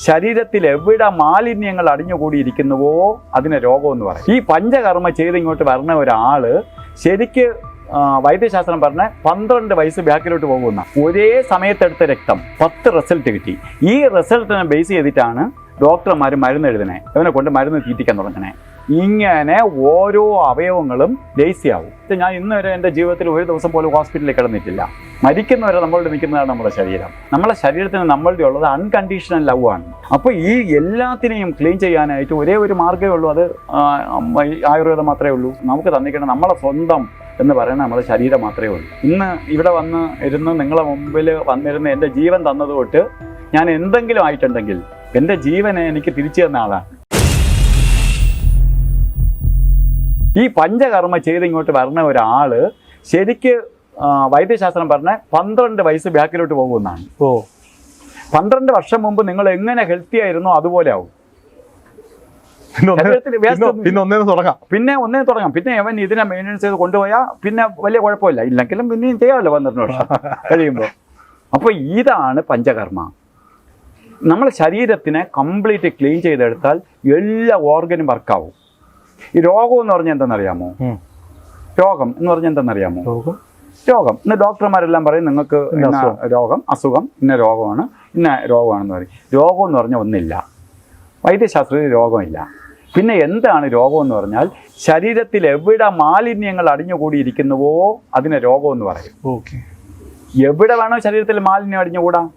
ശരീരത്തിൽ എവിടെ മാലിന്യങ്ങൾ അടിഞ്ഞുകൂടിയിരിക്കുന്നുവോ അതിനെ രോഗമെന്ന് പറയും. ഈ പഞ്ചകർമ്മ ചെയ്ത് ഇങ്ങോട്ട് വരുന്ന ഒരാള് ശരിക്ക് വൈദ്യശാസ്ത്രം പറഞ്ഞ 12 വയസ്സ് ബാക്കിലോട്ട് പോകുന്ന ഒരേ സമയത്തെടുത്ത രക്തം 10 റിസൾട്ട് കിട്ടി. ഈ റിസൾട്ടിനെ ബേസ് ചെയ്തിട്ടാണ് ഡോക്ടർമാർ മരുന്ന് എഴുതണേ, ഇവനെ കൊണ്ട് മരുന്ന് തീറ്റിക്കാൻ തുടങ്ങണേ. ഇങ്ങനെ ഓരോ അവയവങ്ങളും ലേസിയാവും. ഞാൻ ഇന്ന് വരെ എൻ്റെ ജീവിതത്തിൽ ഒരു ദിവസം പോലും ഹോസ്പിറ്റലിൽ കിടന്നിട്ടില്ല. മരിക്കുന്നവരെ നമ്മളുടെ നിൽക്കുന്നതാണ് നമ്മുടെ ശരീരം. നമ്മളെ ശരീരത്തിന് നമ്മളുടെ ഉള്ളത് അൺകണ്ടീഷണൽ ലവ് ആണ്. അപ്പോൾ ഈ എല്ലാത്തിനെയും ക്ലീൻ ചെയ്യാനായിട്ട് ഒരേ ഒരു മാർഗ്ഗമേ ഉള്ളൂ, അത് ആയുർവേദം മാത്രമേ ഉള്ളൂ. നമുക്ക് തന്നിക്കണം നമ്മളെ സ്വന്തം എന്ന് പറയുന്നത് നമ്മുടെ ശരീരം മാത്രമേ ഉള്ളൂ. ഇന്ന് ഇവിടെ വന്ന് ഇരുന്ന് നിങ്ങളെ മുമ്പിൽ വന്നിരുന്ന് എൻ്റെ ജീവൻ തന്നത് തൊട്ട് ഞാൻ എന്തെങ്കിലും ആയിട്ടുണ്ടെങ്കിൽ എൻ്റെ ജീവനെ എനിക്ക് തിരിച്ചു തന്ന ആളാണ്. ഈ പഞ്ചകർമ്മ ചെയ്ത് ഇങ്ങോട്ട് വരുന്ന ഒരാള് ശരിക്ക് വൈദ്യശാസ്ത്രം പറഞ്ഞ 12 വയസ്സ് ബാക്കിലോട്ട് പോകുമെന്നാണ്. 12 വർഷം മുമ്പ് നിങ്ങൾ എങ്ങനെ ഹെൽത്തി ആയിരുന്നോ അതുപോലെ ആവും. പിന്നെ ഒന്നേ തുടങ്ങാം. പിന്നെ അവൻ ഇതിനെ മെയിൻ്റെനൻസ് ചെയ്ത് കൊണ്ടുപോയാൽ പിന്നെ വലിയ കുഴപ്പമില്ല. ഇല്ലെങ്കിലും പിന്നെയും ചെയ്യാമല്ലോ 12 വർഷം കഴിയുമ്പോൾ. അപ്പോൾ ഇതാണ് പഞ്ചകർമ്മ. നമ്മളെ ശരീരത്തിനെ കംപ്ലീറ്റ് ക്ലീൻ ചെയ്തെടുത്താൽ എല്ലാ ഓർഗനും വർക്കാവും. ഈ രോഗം എന്ന് പറഞ്ഞാൽ എന്താണെന്നറിയാമോ? രോഗം എന്ന് പറഞ്ഞാൽ എന്താണെന്നറിയാമോ? രോഗം ഇന്ന് ഡോക്ടർമാരെല്ലാം പറയും നിങ്ങൾക്ക് ഇന്ന രോഗം, അസുഖം ഇന്ന രോഗമാണ്, ഇന്ന രോഗമാണെന്ന് പറയും. രോഗം എന്ന് പറഞ്ഞാൽ ഒന്നില്ല, വൈദ്യശാസ്ത്രത്തിൽ രോഗമില്ല. പിന്നെ എന്താണ് രോഗം എന്ന് പറഞ്ഞാൽ ശരീരത്തിൽ എവിടെ മാലിന്യങ്ങൾ അടിഞ്ഞുകൂടിയിരിക്കുന്നുവോ അതിനെ രോഗമെന്ന് പറയും. എവിടെ വേണോ ശരീരത്തിൽ മാലിന്യം അടിഞ്ഞുകൂടാം.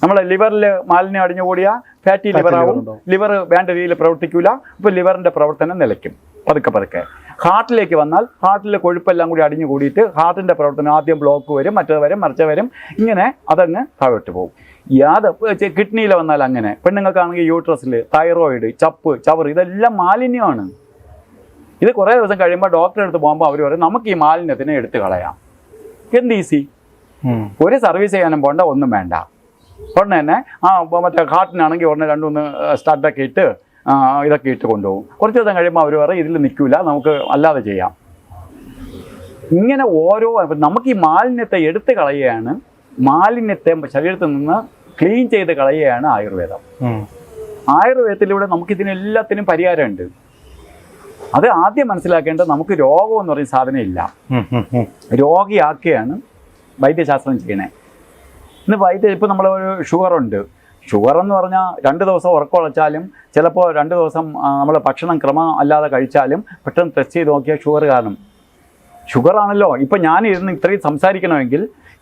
നമ്മളെ ലിവറിൽ മാലിന്യം അടിഞ്ഞുകൂടിയാൽ ഫാറ്റി ലിവർ ആവും. ലിവർ വേണ്ട രീതിയിൽ പ്രവർത്തിക്കില്ല. അപ്പോൾ ലിവറിൻ്റെ പ്രവർത്തനം നിലയ്ക്കും പതുക്കെ പതുക്കെ. ഹാർട്ടിലേക്ക് വന്നാൽ ഹാർട്ടിലെ കൊഴുപ്പെല്ലാം കൂടി അടിഞ്ഞു കൂടിയിട്ട് ഹാർട്ടിൻ്റെ പ്രവർത്തനം ആദ്യം ബ്ലോക്ക് വരും, മറ്റത് വരും, മറിച്ച വരും. ഇങ്ങനെ അതങ്ങ് താഴോട്ട് പോകും. കിഡ്നിയിൽ വന്നാൽ അങ്ങനെ. പെണ്ണുങ്ങൾക്കാണെങ്കിൽ യൂട്രസിൽ തൈറോയിഡ്, ചവർ ഇതെല്ലാം മാലിന്യമാണ്. ഇത് കുറേ ദിവസം കഴിയുമ്പോൾ ഡോക്ടറെ അടുത്ത് പോകുമ്പോൾ അവർ പറയും നമുക്ക് ഈ മാലിന്യത്തിനെ എടുത്ത് കളയാം. എന്ത് ഈസി, ഒരു സർവീസ് ചെയ്യാനും പോകണ്ട, ഒന്നും വേണ്ട. ഉടനെ തന്നെ മറ്റേ ഹാർട്ടിനാണെങ്കിൽ ഉടനെ 2-3 സ്റ്റാർട്ടൊക്കെ ഇട്ട് ഇതൊക്കെ ഇട്ട് കൊണ്ടുപോകും. കുറച്ച് ദിവസം കഴിയുമ്പോൾ അവർ പറയും ഇതിൽ നിൽക്കില്ല, നമുക്ക് അല്ലാതെ ചെയ്യാം. ഇങ്ങനെ ഓരോ നമുക്ക് ഈ മാലിന്യത്തെ എടുത്ത് കളയുകയാണ്, മാലിന്യത്തെ ശരീരത്തിൽ നിന്ന് ക്ലീൻ ചെയ്ത് കളയുകയാണ് ആയുർവേദം. ആയുർവേദത്തിലൂടെ നമുക്കിതിനെല്ലാത്തിനും പരിഹാരമുണ്ട്. അത് ആദ്യം മനസ്സിലാക്കേണ്ടത് നമുക്ക് രോഗം എന്ന് പറയുന്ന സാധനം ഇല്ല, രോഗിയാക്കുകയാണ് വൈദ്യശാസ്ത്രം ചെയ്യണേ. ഇന്ന് ഇപ്പോൾ നമ്മളൊരു ഷുഗറുണ്ട്. ഷുഗർ എന്ന് പറഞ്ഞാൽ 2 ദിവസം ഉറക്കമുളച്ചാലും ചിലപ്പോൾ 2 ദിവസം നമ്മൾ ഭക്ഷണം ക്രമം അല്ലാതെ കഴിച്ചാലും പെട്ടെന്ന് ടെസ്റ്റ് ചെയ്ത് നോക്കിയാൽ ഷുഗർ കാണും. ഷുഗറാണല്ലോ. ഇപ്പം ഞാൻ ഇരുന്ന് ഇത്രയും സംസാരിക്കണമെങ്കിൽ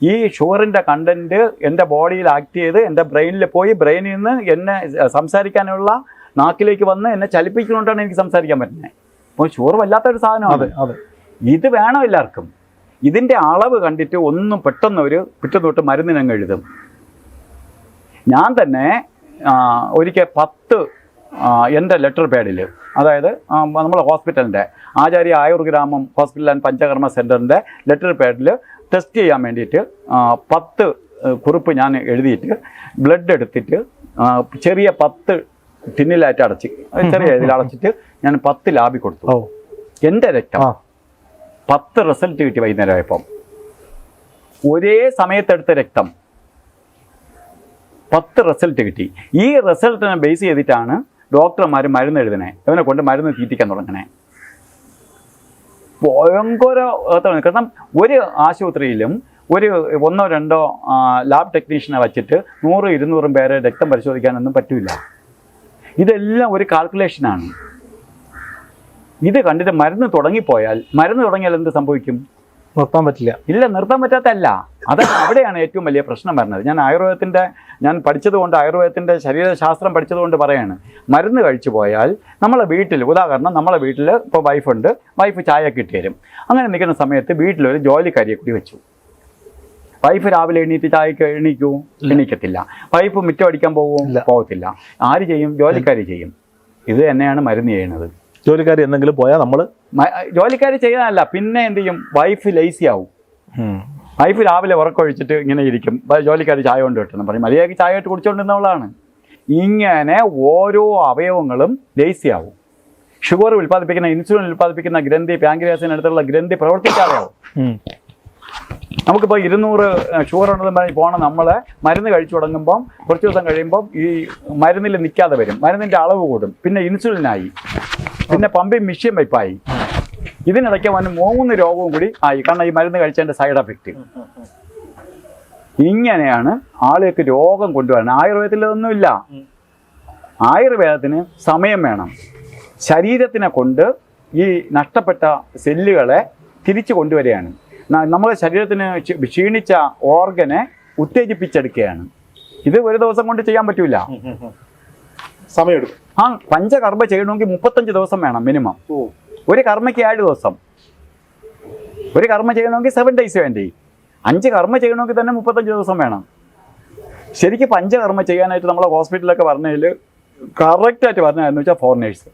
ഈ ഷുഗറിൻ്റെ കണ്ടൻറ്റ് എൻ്റെ ബോഡിയിൽ ആക്ട് ചെയ്ത് എൻ്റെ ബ്രെയിനിൽ പോയി ബ്രെയിനിൽ നിന്ന് എന്നെ സംസാരിക്കാനുള്ള നാക്കിലേക്ക് വന്ന് എന്നെ ചലിപ്പിക്കുന്നുകൊണ്ടാണ് എനിക്ക് സംസാരിക്കാൻ പറ്റുന്നത്. അപ്പോൾ ഷുഗർ വല്ലാത്തൊരു സാധനമാണ്. ഇത് വേണം എല്ലാവർക്കും. ഇതിൻ്റെ അളവ് കണ്ടിട്ട് ഒന്നും പെട്ടെന്ന് തൊട്ട് മരുന്നിനങ്ങ് എഴുതും. ഞാൻ തന്നെ ഒരിക്കൽ 10 എൻ്റെ ലെറ്റർ പാഡിൽ, അതായത് നമ്മളെ ഹോസ്പിറ്റലിൻ്റെ ആചാര്യ ആയുർഗ്രാമം ഹോസ്പിറ്റൽ ആൻഡ് പഞ്ചകർമ്മ സെൻറ്ററിൻ്റെ ലെറ്റർ പാഡിൽ ടെസ്റ്റ് ചെയ്യാൻ വേണ്ടിയിട്ട് 10 കുറിപ്പ് ഞാൻ എഴുതിയിട്ട് ബ്ലഡ് എടുത്തിട്ട് ചെറിയ 10 ടിന്നിലായിട്ട് അടച്ച് ചെറിയ ഇതിൽ അടച്ചിട്ട് ഞാൻ 10 ലാബിൽ കൊടുത്തു. എൻ്റെ രക്തം 10 റിസൾട്ട് കിട്ടി. വൈകുന്നേരം ആയപ്പം ഒരേ സമയത്തെടുത്ത രക്തം 10 റിസൾട്ട് കിട്ടി. ഈ റിസൾട്ടിനെ ബേസ് ചെയ്തിട്ടാണ് ഡോക്ടർമാർ മരുന്ന് എഴുതണേ, ഇവനെ കൊണ്ട് മരുന്ന് തീറ്റിക്കാൻ തുടങ്ങണേ. ഭയങ്കര. കാരണം ഒരു ആശുപത്രിയിലും ഒരു 1-2 ലാബ് ടെക്നീഷ്യനെ വച്ചിട്ട് 100-200 പേരെ രക്തം പരിശോധിക്കാനൊന്നും പറ്റില്ല. ഇതെല്ലാം ഒരു കാൽക്കുലേഷനാണ്. ഇത് കണ്ടിട്ട് മരുന്ന് തുടങ്ങിയാൽ എന്ത് സംഭവിക്കും? നിർത്താൻ പറ്റില്ല. ഇല്ല, നിർത്താൻ പറ്റാത്തല്ല. അവിടെയാണ് ഏറ്റവും വലിയ പ്രശ്നം വരുന്നത്. ഞാൻ പഠിച്ചതുകൊണ്ട് ആയുർവേദത്തിൻ്റെ ശരീരശാസ്ത്രം പഠിച്ചതുകൊണ്ട് പറയാണ്, മരുന്ന് കഴിച്ചു പോയാൽ നമ്മളെ വീട്ടിൽ, ഉദാഹരണം നമ്മളെ വീട്ടിൽ ഇപ്പോൾ വൈഫുണ്ട്, വൈഫ് ചായയൊക്കെ ഇട്ട് തരും. അങ്ങനെ നിൽക്കുന്ന സമയത്ത് വീട്ടിലൊരു ജോലിക്കാരിയെ കൂടി വെച്ചു. വൈഫ് രാവിലെ എണീറ്റ് ചായക്ക് എണീക്കത്തില്ല. വൈഫ് മുറ്റം അടിക്കാൻ പോകത്തില്ല. ആര് ചെയ്യും? ജോലിക്കാരി ചെയ്യും. ഇത് തന്നെയാണ് മരുന്ന് ചെയ്യുന്നത്. ജോലിക്കാരി എന്തെങ്കിലും പോയാൽ നമ്മൾ ജോലിക്കാരി ചെയ്യാനല്ല, പിന്നെ എന്ത് ചെയ്യും? വൈഫ് ലേസി ആവും. വൈഫ് രാവിലെ ഉറക്കൊഴിച്ചിട്ട് ഇങ്ങനെ ഇരിക്കും, ജോലിക്കാരി ചായ കൊണ്ട് കിട്ടുന്നു പറയും, മര്യാദയ്ക്ക് ചായ ഇട്ട് കുടിച്ചുകൊണ്ടിരുന്നവളാണ്. ഇങ്ങനെ ഓരോ അവയവങ്ങളും ലേസി ആവും. ഷുഗർ ഉൽപ്പാദിപ്പിക്കുന്ന, ഇൻസുലിൻ ഉൽപ്പാദിപ്പിക്കുന്ന ഗ്രന്ഥി, പാൻക്രിയാസിനടുത്തുള്ള ഗ്രന്ഥി പ്രവർത്തിക്കാതെ ആവും. നമുക്കിപ്പോൾ 200 ഷുഗർ ഉണ്ടെന്ന് പറഞ്ഞ് പോകണം നമ്മളെ മരുന്ന് കഴിച്ചു തുടങ്ങുമ്പം കുറച്ച് ദിവസം കഴിയുമ്പം ഈ മരുന്നിൽ നിൽക്കാതെ വരും, മരുന്നിൻ്റെ അളവ് കൂടും, പിന്നെ ഇൻസുലിനായി, പിന്നെ പമ്പിങ് മെഷീൻ വയ്പ്പായി. ഇതിനിടയ്ക്ക് അവന് 3 രോഗവും കൂടി ആയി, കാരണം ഈ മരുന്ന് കഴിച്ചതിൻ്റെ സൈഡ് എഫക്റ്റ്. ഇങ്ങനെയാണ് ആളുകൾക്ക് രോഗം കൊണ്ടുവരുന്നത്. ആയുർവേദത്തിൽ ഇതൊന്നുമില്ല. ആയുർവേദത്തിന് സമയം വേണം. ശരീരത്തിനെ കൊണ്ട് ഈ നഷ്ടപ്പെട്ട സെല്ലുകളെ തിരിച്ചു കൊണ്ടുവരികയാണ്. നമ്മുടെ ശരീരത്തിന് ക്ഷീണിച്ച ഓർഗനെ ഉത്തേജിപ്പിച്ചെടുക്കുകയാണ്. ഇത് ഒരു ദിവസം കൊണ്ട് ചെയ്യാൻ പറ്റൂല, സമയമെടുക്കും. പഞ്ചകർമ്മ ചെയ്യണമെങ്കിൽ 35 ദിവസം വേണം മിനിമം. ഒരു കർമ്മയ്ക്ക് 7 ദിവസം. ഒരു കർമ്മ ചെയ്യണമെങ്കിൽ 7 ഡേയ്സ് വേണ്ടി. 5 കർമ്മ ചെയ്യണമെങ്കിൽ തന്നെ 35 ദിവസം വേണം. ശരിക്കും പഞ്ചകർമ്മ ചെയ്യാനായിട്ട് നമ്മളെ ഹോസ്പിറ്റലിലൊക്കെ പറഞ്ഞതിൽ കറക്റ്റായിട്ട് പറഞ്ഞതെന്ന് വെച്ചാൽ ഫോറിനേഴ്സ്.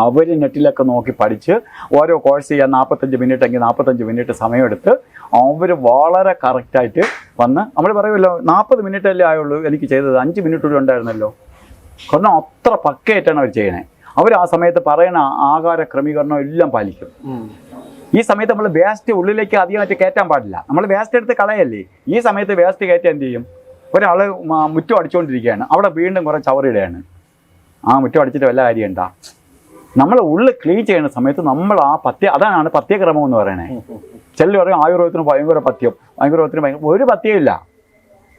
അവർ നെറ്റിലൊക്കെ നോക്കി പഠിച്ച് ഓരോ കോഴ്സ് ചെയ്യാൻ 45 മിനിറ്റ് എങ്കിൽ 45 മിനിറ്റ് സമയമെടുത്ത് അവർ വളരെ കറക്റ്റായിട്ട് വന്ന് നമ്മൾ പറയുമല്ലോ 40 മിനിറ്റ് അല്ലേ ആയുള്ളൂ എനിക്ക് ചെയ്തത്, 5 മിനിറ്റ് കൂടി ഉണ്ടായിരുന്നല്ലോ. കാരണം അത്ര പക്കയായിട്ടാണ് അവർ ചെയ്യണേ. അവർ ആ സമയത്ത് പറയുന്ന ആഹാര ക്രമീകരണം എല്ലാം പാലിക്കും. ഈ സമയത്ത് നമ്മൾ വേസ്റ്റ് ഉള്ളിലേക്ക് അധികമായിട്ട് കയറ്റാൻ പാടില്ല. നമ്മൾ വേസ്റ്റ് എടുത്ത് കളയല്ലേ. ഈ സമയത്ത് വേസ്റ്റ് കയറ്റാൻ എന്ത് ചെയ്യും? ഒരാൾ മുറ്റം അടിച്ചുകൊണ്ടിരിക്കുകയാണ്, അവിടെ വീണ്ടും കുറേ ചവറിടുകയാണ്. ആ മുറ്റം അടിച്ചിട്ട് വല്ല കാര്യം ഉണ്ടാ. നമ്മൾ ഉള്ളിൽ ക്ലീൻ ചെയ്യുന്ന സമയത്ത് നമ്മൾ ആ അതാണ് പഥ്യക്രമം എന്ന് പറയണേ. ചിലർ പറയും ആയുർവേദത്തിന് ഭയങ്കര പഥ്യം, ആയുർവേദത്തിന് ഭയങ്കര ഒരു പഥ്യമില്ല.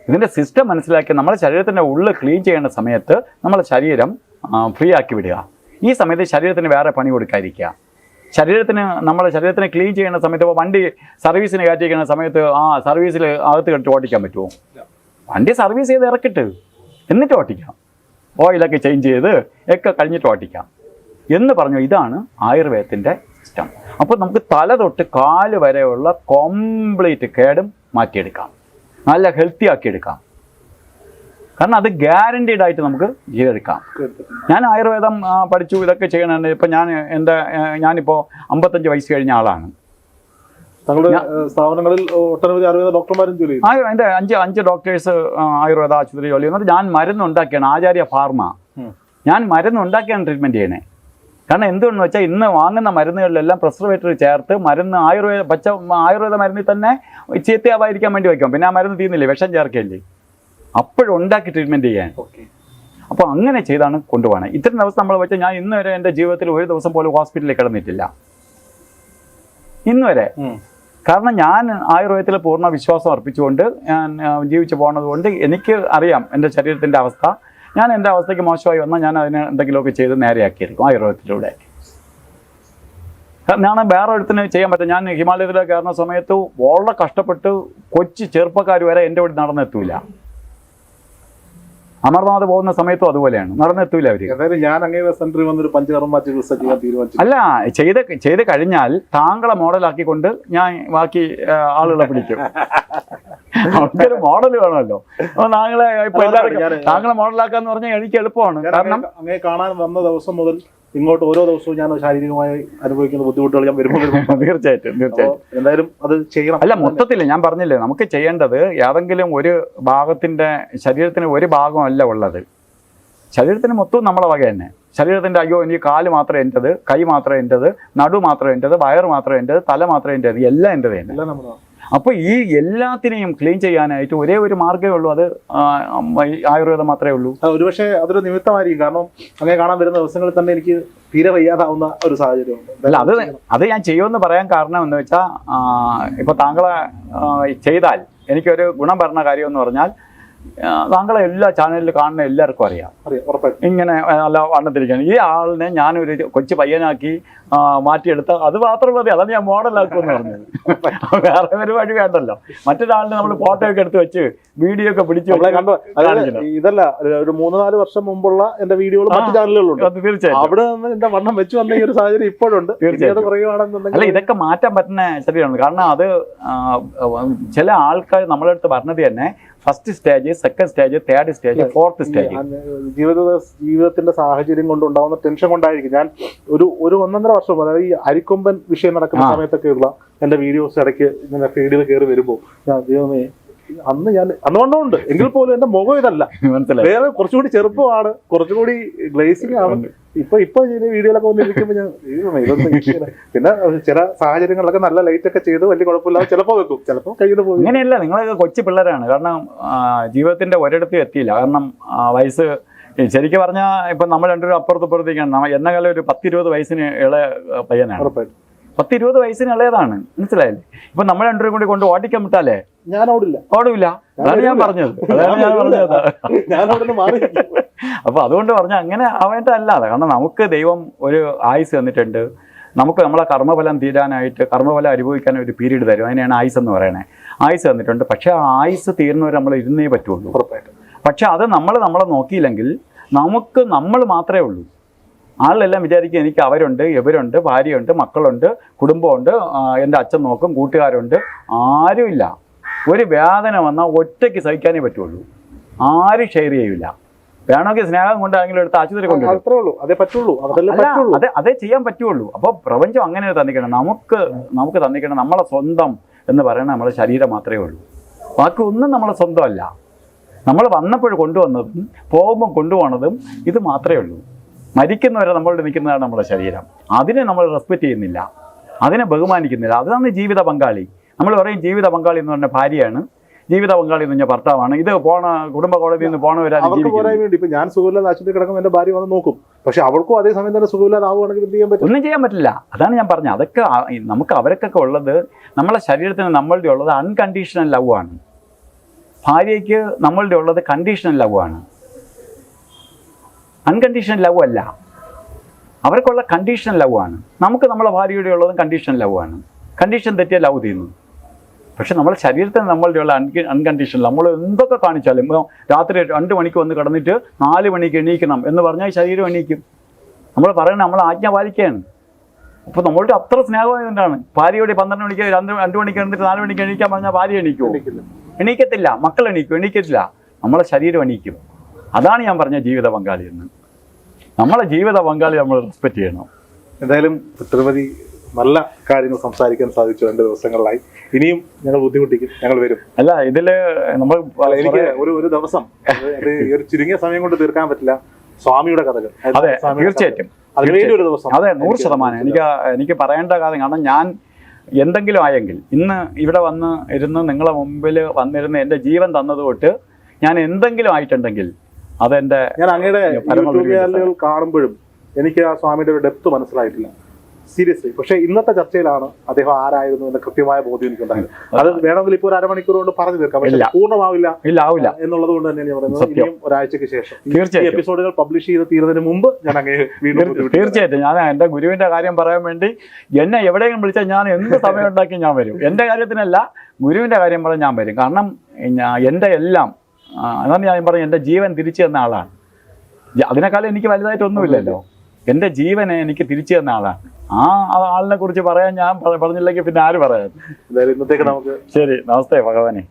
ഇതിൻ്റെ സിസ്റ്റം മനസ്സിലാക്കി നമ്മുടെ ശരീരത്തിൻ്റെ ഉള്ളിൽ ക്ലീൻ ചെയ്യുന്ന സമയത്ത് നമ്മളെ ശരീരം ഫ്രീ ആക്കി വിടുക. ഈ സമയത്ത് ശരീരത്തിന് വേറെ പണി കൊടുക്കാതിരിക്കുക. നമ്മുടെ ശരീരത്തിനെ ക്ലീൻ ചെയ്യുന്ന സമയത്ത്, ഇപ്പോൾ വണ്ടി സർവീസിന് കയറ്റിയിരിക്കുന്ന സമയത്ത് സർവീസിൽ അകത്ത് കെട്ടി ഓടിക്കാൻ പറ്റുമോ? വണ്ടി സർവീസ് ചെയ്ത് ഇറക്കിട്ട് എന്നിട്ട് ഓട്ടിക്കാം, ഓയിലൊക്കെ ചേഞ്ച് ചെയ്ത് ഒക്കെ കഴിഞ്ഞിട്ട് ഓട്ടിക്കാം എന്ന് പറഞ്ഞു. ഇതാണ് ആയുർവേദത്തിൻ്റെ സിസ്റ്റം. അപ്പോൾ നമുക്ക് തല തൊട്ട് കാല് വരെയുള്ള കോംപ്ലീറ്റ് കേടും മാറ്റിയെടുക്കാം, നല്ല ഹെൽത്തി ആക്കിയെടുക്കാം. കാരണം അത് ഗ്യാരണ്ടീഡ് ആയിട്ട് നമുക്ക് ചെയ്തെടുക്കാം. ഞാൻ ആയുർവേദം പഠിച്ചു, ഇതൊക്കെ ചെയ്യണുണ്ട്. ഇപ്പം ഞാനിപ്പോൾ 55 വയസ്സ് കഴിഞ്ഞ ആളാണ്. സ്ഥാപനങ്ങളിൽ ഒട്ടനവധി ആയുർവേദ ഡോക്ടർമാരും ജോലി ചെയ്യും. എൻ്റെ 5 ഡോക്ടേഴ്സ് ആയുർവേദ ആശുപത്രി ജോലി ചെയ്യുന്നത്. ഞാൻ മരുന്നുണ്ടാക്കിയാണ്, ആചാര്യ ഫാർമ. ഞാൻ മരുന്നുണ്ടാക്കിയാണ് ട്രീറ്റ്മെൻറ്റ് ചെയ്യണേ. കാരണം എന്തുകൊണ്ടെന്ന് വെച്ചാൽ ഇന്ന് വാങ്ങുന്ന മരുന്നുകളിലെല്ലാം പ്രിസർവേറ്ററി ചേർത്ത് മരുന്ന് ആയുർവേദ മരുന്നിൽ തന്നെ ചീത്തയാവാതിരിക്കാൻ വേണ്ടി വയ്ക്കാം. പിന്നെ ആ മരുന്ന് തീർന്നില്ലേ, വിഷം ചേർക്കല്ലേ, അപ്പോഴുണ്ടാക്കി ട്രീറ്റ്മെൻറ്റ് ചെയ്യാൻ. അപ്പോൾ അങ്ങനെ ചെയ്താണ് കൊണ്ടുപോകണേ. ഇത്രയും ദിവസം നമ്മൾ വെച്ചാൽ ഞാൻ ഇന്ന് വരെ എൻ്റെ ജീവിതത്തിൽ ഒരു ദിവസം പോലും ഹോസ്പിറ്റലിൽ കിടന്നിട്ടില്ല, ഇന്ന് വരെ. കാരണം ഞാൻ ആയുർവേദത്തിൽ പൂർണ്ണ വിശ്വാസം അർപ്പിച്ചുകൊണ്ട് ഞാൻ ജീവിച്ചു പോകുന്നത് കൊണ്ട് എനിക്ക് അറിയാം എൻ്റെ ശരീരത്തിൻ്റെ അവസ്ഥ. ഞാൻ എൻ്റെ അവസ്ഥയ്ക്ക് മോശമായി വന്നാൽ ഞാൻ അതിനെ എന്തെങ്കിലുമൊക്കെ ചെയ്ത് നേരെയാക്കിയിരിക്കും ആയുർവേദത്തിലൂടെ. ഞാൻ വേറെ ഒരുത്തിന് ചെയ്യാൻ പറ്റും. ഞാൻ ഹിമാലയത്തിലേക്ക് കയറുന്ന സമയത്ത് വളരെ കഷ്ടപ്പെട്ട് കൊച്ചു ചെറുപ്പക്കാർ വരെ എൻ്റെ ഇവിടെ നടന്നെത്തൂല. അമർനാഥ് പോകുന്ന സമയത്തും അതുപോലെയാണ്, നടന്നെത്തൂല അവർ. ഞാൻ അങ്ങനെ സെന്ററിൽ വന്നൊരു പഞ്ചകർമ്മ ചികിത്സ ചെയ്യാൻ തീരുമാനിച്ചു. അല്ല, ചെയ്ത് കഴിഞ്ഞാൽ താങ്കളെ മോഡലാക്കിക്കൊണ്ട് ഞാൻ ബാക്കി ആളുകളെ പിടിക്കും. അവർക്കൊരു മോഡൽ വേണമല്ലോ. അപ്പോൾ താങ്കളെ മോഡലാക്കാന്ന് പറഞ്ഞാൽ എനിക്ക് എളുപ്പമാണ്. കാരണം അങ്ങനെ കാണാൻ വന്ന ദിവസം മുതൽ ഇങ്ങോട്ട് ഓരോ ദിവസവും ഞാൻ ശാരീരികമായി അനുഭവിക്കുന്ന ബുദ്ധിമുട്ടുകൾ ഞാൻ വരുമ്പോൾ തീർച്ചയായിട്ടും എന്തായാലും അത് ചെയ്യണം. അല്ല, മൊത്തത്തിൽ ഞാൻ പറഞ്ഞില്ലേ, നമുക്ക് ചെയ്യേണ്ടത് ഏതെങ്കിലും ഒരു ഭാഗത്തിൻ്റെ ശരീരത്തിന് ഒരു ഭാഗമല്ല ഉള്ളത്. ശരീരത്തിന് മൊത്തവും നമ്മളെ വക തന്നെ. ശരീരത്തിൻ്റെ അയ്യോ എനിക്ക് കാല് മാത്രമേ എൻ്റെത്, കൈ മാത്രമേ എൻ്റെത്, നടു മാത്രമേ എൻ്റെത്, വയറ് മാത്രമേ എൻ്റെത്, തല മാത്രമേ എൻ്റെത്, എല്ലാം എൻ്റെത് തന്നെ. അപ്പോൾ ഈ എല്ലാത്തിനെയും ക്ലീൻ ചെയ്യാനായിട്ട് ഒരേ ഒരു മാർഗ്ഗമേ ഉള്ളൂ, അത് ആയുർവേദം മാത്രമേ ഉള്ളൂ. ഒരുപക്ഷെ അതൊരു നിമിത്തമായിരിക്കും. കാരണം അങ്ങനെ കാണാൻ വരുന്ന ദിവസങ്ങളിൽ തന്നെ എനിക്ക് തീരെ വയ്യാതാവുന്ന ഒരു സാഹചര്യമുണ്ട്. അല്ല, അത് ഞാൻ ചെയ്യുമെന്ന് പറയാൻ കാരണം എന്ന് വെച്ചാൽ, ഇപ്പോൾ താങ്കളെ ചെയ്താൽ എനിക്കൊരു ഗുണം പറഞ്ഞ കാര്യം എന്ന് പറഞ്ഞാൽ, താങ്കളെ എല്ലാ ചാനലിൽ കാണുന്ന എല്ലാവർക്കും അറിയാം ഇങ്ങനെ നല്ല വണ്ണത്തിരിക്കുകയാണ്. ഈ ആളിനെ ഞാനൊരു കൊച്ചു പയ്യനാക്കി മാറ്റിയെടുത്ത അത് മാത്രം മതി, അതാണ് ഞാൻ മോഡലാക്കുമെന്ന് പറഞ്ഞത്. വേറെ പരിപാടി വേണ്ടല്ലോ. മറ്റൊരാളിനെ നമ്മൾ ഫോട്ടോ ഒക്കെ എടുത്ത് വെച്ച് വീഡിയോ ഒക്കെ പിടിച്ച് ഇതല്ല, ഒരു 3-4 വർഷം മുമ്പുള്ള എന്റെ വീഡിയോകൾ മറ്റു ചാനലുകളുണ്ട്. തീർച്ചയായും അവിടെ നിന്ന് എന്റെ വണ്ണം വെച്ച് വന്ന ഈ ഒരു സാഹചര്യം ഇപ്പോഴുണ്ട്. തീർച്ചയായും. അല്ല, ഇതൊക്കെ മാറ്റാൻ പറ്റുന്ന ശരീരമാണ്. കാരണം അത് ചില ആൾക്കാർ നമ്മളെ അടുത്ത് പറഞ്ഞത് തന്നെ first stage, second stage, third stage, fourth stage. ജീവിതത്തിന്റെ സാഹചര്യം കൊണ്ടുണ്ടാവുന്ന ടെൻഷൻ കൊണ്ടായിരിക്കും. ഞാൻ ഒരു 1.5 വർഷം, അതായത് ഈ അരിക്കൊമ്പൻ വിഷയം നടക്കുന്ന സമയത്തൊക്കെയുള്ള എന്റെ വീഡിയോസ് ഇടയ്ക്ക് ഇങ്ങനെ ഫീഡിൽ കയറി വരുമ്പോൾ ഞാൻ ദൈവമേ അന്ന് വണ്ണമുണ്ട് എങ്കിൽ പോലും എന്റെ മുഖം ഇതല്ല, മനസ്സിലായി. വേറെ കുറച്ചുകൂടി ചെറുപ്പമാണ്, കുറച്ചുകൂടി ഗ്ലേസിംഗ് ആണ്. ഇപ്പൊ വീഡിയോയിലൊക്കെ വന്നിരിക്കുമ്പോൾ ഞാൻ പിന്നെ ചില സാഹചര്യങ്ങളിലൊക്കെ നല്ല ലൈറ്റ് ഒക്കെ ചെയ്ത് വലിയ കുഴപ്പമില്ലാതെ ചിലപ്പോൾ വെക്കും, ചിലപ്പോൾ കയ്യിൽ പോയി. അങ്ങനെയല്ല, നിങ്ങളൊക്കെ കൊച്ചു പിള്ളേരാണ്. കാരണം ജീവിതത്തിന്റെ ഒരിടത്തും എത്തിയില്ല. കാരണം വയസ്സ് ശരിക്കും പറഞ്ഞാൽ ഇപ്പം നമ്മൾ രണ്ടുപേരും അപ്പുറത്തിപ്പുറത്തേക്കാണ്. എന്നെ കാലം ഒരു 10-20 വയസ്സിന് ഇളയ പയ്യനാണ്. 10-20 വയസ്സിന് ഇളയതാണ്, മനസ്സിലായില്ലേ? ഇപ്പൊ നമ്മൾ രണ്ടുപേരും കൂടി കൊണ്ട് ഓടിക്കാൻ വിട്ടാലേ ഞാൻ ഓടില്ല. അതാണ് ഞാൻ പറഞ്ഞത്. അപ്പൊ അതുകൊണ്ട് പറഞ്ഞ അങ്ങനെ ആവേണ്ടതല്ലാതെ. കാരണം നമുക്ക് ദൈവം ഒരു ആയുസ് തന്നിട്ടുണ്ട്. നമുക്ക് നമ്മളെ കർമ്മഫലം തീരാനായിട്ട്, കർമ്മഫലം അനുഭവിക്കാൻ ഒരു പീരീഡ് തരും. അതിനെയാണ് ആയുസ് എന്ന് പറയണേ. ആയുസ് തന്നിട്ടുണ്ട്. പക്ഷെ ആ ആയുസ് തീർന്നവർ നമ്മൾ ഇരുന്നേ പറ്റുള്ളൂ. പക്ഷെ അത് നമ്മളെ നോക്കിയില്ലെങ്കിൽ നമ്മൾ മാത്രമേ ഉള്ളൂ. ആളെല്ലാം വിചാരിക്കും എനിക്ക് അവരുണ്ട്, ഇവരുണ്ട്, ഭാര്യയുണ്ട്, മക്കളുണ്ട്, കുടുംബമുണ്ട്, എൻ്റെ അച്ഛൻ നോക്കും, കൂട്ടുകാരുണ്ട്. ആരുമില്ല. ഒരു വേദന വന്നാൽ ഒറ്റയ്ക്ക് സഹിക്കാനേ പറ്റുള്ളൂ. ആരും ഷെയർ ചെയ്യില്ല. വേണമെങ്കിൽ സ്നേഹം കൊണ്ടാണെങ്കിലും എടുത്ത് ആശുപത്രി കൊണ്ടുവരും. അതേ ചെയ്യാൻ പറ്റുള്ളൂ. അപ്പോൾ പ്രപഞ്ചം അങ്ങനെ തന്നിക്കണം. നമുക്ക് തന്നിക്കണം നമ്മളെ സ്വന്തം എന്ന് പറയുന്നത് നമ്മളെ ശരീരം മാത്രമേ ഉള്ളൂ. ബാക്കി ഒന്നും നമ്മളെ സ്വന്തമല്ല. നമ്മൾ വന്നപ്പോൾ കൊണ്ടുവന്നതും പോകുമ്പോൾ കൊണ്ടുപോകുന്നതും ഇത് മാത്രമേ ഉള്ളൂ. മരിക്കുന്നവരെ നമ്മളോട് നിൽക്കുന്നതാണ് നമ്മുടെ ശരീരം. അതിനെ നമ്മൾ റെസ്പെക്റ്റ് ചെയ്യുന്നില്ല, അതിനെ ബഹുമാനിക്കുന്നില്ല. അതാണ് ജീവിത പങ്കാളി. നമ്മൾ പറയും ജീവിത പങ്കാളി എന്ന് പറഞ്ഞാൽ ഭാര്യയാണ്, ജീവിത പങ്കാളി എന്ന് പറഞ്ഞാൽ ഭർത്താവാണ്. ഇത് കുടുംബ കോടതിയിൽ നിന്ന് പോണവരാണ്. ഇപ്പൊ ഞാൻ സുഖമില്ലാതെ ആശുപത്രി കിടക്കുമ്പോൾ എന്റെ ഭാര്യ വന്ന് നോക്കും. പക്ഷെ അവൾക്കും അതേ സമയം തന്നെ സുഖമില്ലാതാവുകയാണെങ്കിൽ എന്ത് ചെയ്യാൻ പറ്റും? ഒന്നും ചെയ്യാൻ പറ്റില്ല. അതാണ് ഞാൻ പറഞ്ഞത്. അതൊക്കെ നമുക്ക് അവർക്കൊക്കെ ഉള്ളത്, നമ്മളെ ശരീരത്തിന് നമ്മളുടെ ഉള്ളത് അൺകണ്ടീഷണൽ ലവ് ആണ്. ഭാര്യയ്ക്ക് നമ്മളുടെ ഉള്ളത് കണ്ടീഷണൽ ലവ് ആണ്. അൺകണ്ടീഷണൽ ലവ് അല്ല. അവർക്കുള്ള കണ്ടീഷണൽ ലവ് ആണ്. നമുക്ക് നമ്മളെ ഭാര്യയുടെ ഉള്ളതും കണ്ടീഷണൽ ലവ് ആണ്. കണ്ടീഷൻ തെറ്റിയ ലവ് തീരുന്നു. പക്ഷെ നമ്മളെ ശരീരത്തിന് നമ്മളുടെ ഉള്ള അൺകണ്ടീഷണൽ, നമ്മൾ എന്തൊക്കെ കാണിച്ചാലും രാത്രി 2 മണിക്ക് വന്ന് കിടന്നിട്ട് 4 മണിക്ക് എണീക്കണം എന്ന് പറഞ്ഞാൽ ശരീരം എണീക്കും. നമ്മൾ പറയണത് നമ്മൾ ആജ്ഞ പാലിക്കുകയാണ്. അപ്പോൾ നമ്മളുടെ അത്ര സ്നേഹമായതുകൊണ്ടാണ്. ഭാര്യയോട് 12 മണിക്ക് 2 മണിക്ക് കിടന്നിട്ട് 4 മണിക്ക് എണീക്കാൻ പറഞ്ഞാൽ ഭാര്യ എണീക്കുമോ? എണീക്കത്തില്ല. മക്കൾ എണീക്കത്തില്ല. നമ്മളെ ശരീരം എണീക്കും. അതാണ് ഞാൻ പറഞ്ഞ ജീവിത പങ്കാളി എന്ന്. നമ്മളെ ജീവിത പങ്കാളി നമ്മൾ റെസ്പെക്ട് ചെയ്യണം. എന്തായാലും ഒത്തിരി നല്ല കാര്യങ്ങൾ സംസാരിക്കാൻ സാധിച്ചു 2 ദിവസങ്ങളിലായി. ഇനിയും ഞങ്ങൾ ബുദ്ധിമുട്ടിക്കും, ഞങ്ങൾ വരും. അല്ല, ഇതില് നമ്മൾ എനിക്ക് ഒരു ദിവസം ഒരു ചുരുങ്ങിയ സമയം കൊണ്ട് തീർക്കാൻ പറ്റില്ല. സ്വാമിയുടെ കഥകൾ. അതെ, തീർച്ചയായിട്ടും. ഒരു ദിവസം. അതെ, 100%. എനിക്ക് പറയേണ്ട കാര്യം, കാരണം ഞാൻ എന്തെങ്കിലും ആയെങ്കിൽ ഇന്ന് ഇവിടെ വന്ന് ഇരുന്ന് നിങ്ങളെ മുമ്പിൽ വന്നിരുന്ന് എൻ്റെ ജീവൻ തന്നത് തൊട്ട് ഞാൻ എന്തെങ്കിലും ആയിട്ടുണ്ടെങ്കിൽ അതെന്റെ, ഞാൻ അങ്ങയുടെ യൂട്യൂബ് ചാനലുകൾ കാണുമ്പോഴും എനിക്ക് ആ സ്വാമിയുടെ ഒരു ഡെപ്ത് മനസ്സിലായിട്ടില്ല, സീരിയസ്ലി. പക്ഷേ ഇന്നത്തെ ചർച്ചയിലാണ് അദ്ദേഹം ആരായിരുന്നു എന്ന കൃത്യമായ ബോധ്യം എനിക്കുണ്ടായത്. അത് വേണമെങ്കിൽ ഇപ്പോൾ ഒരു അരമണിക്കൂർ കൊണ്ട് പറഞ്ഞു തീർക്കാം, പക്ഷേ പൂർണ്ണമാവില്ല എന്നുള്ളത് കൊണ്ട് തന്നെയാണ് ഞാൻ പറയുന്നത്. ഇനിയും ഒരാഴ്ചയ്ക്ക് ശേഷം ഈ എപ്പിസോഡുകൾ പബ്ലിഷ് ചെയ്ത് തീരുന്നതിന് മുമ്പ് ഞാൻ അങ്ങനെ വീണ്ടും തീർച്ചയായിട്ടും ഞാൻ എൻ്റെ ഗുരുവിന്റെ കാര്യം പറയാൻ വേണ്ടി എന്നെ എവിടെയെങ്കിലും വിളിച്ചാൽ ഞാൻ എന്ത് സമയം ഉണ്ടാക്കി ഞാൻ വരും. എൻ്റെ കാര്യത്തിനല്ല, ഗുരുവിന്റെ കാര്യം പറയാൻ ഞാൻ വരും. കാരണം എൻ്റെ എല്ലാം അതാണ് ഞാൻ പറഞ്ഞു, എൻ്റെ ജീവൻ തിരിച്ചു തന്ന ആളാണ്. അതിനേക്കാളും എനിക്ക് വലുതായിട്ടൊന്നുമില്ലല്ലോ. എൻ്റെ ജീവനെ എനിക്ക് തിരിച്ചു തന്ന ആളാണ്. ആ ആളിനെ കുറിച്ച് പറയാൻ ഞാൻ പറഞ്ഞില്ലെങ്കിൽ പിന്നെ ആര് പറയാൻ? ഇന്നത്തേക്ക് നമുക്ക് ശരി. നമസ്തേ ഭഗവാനെ.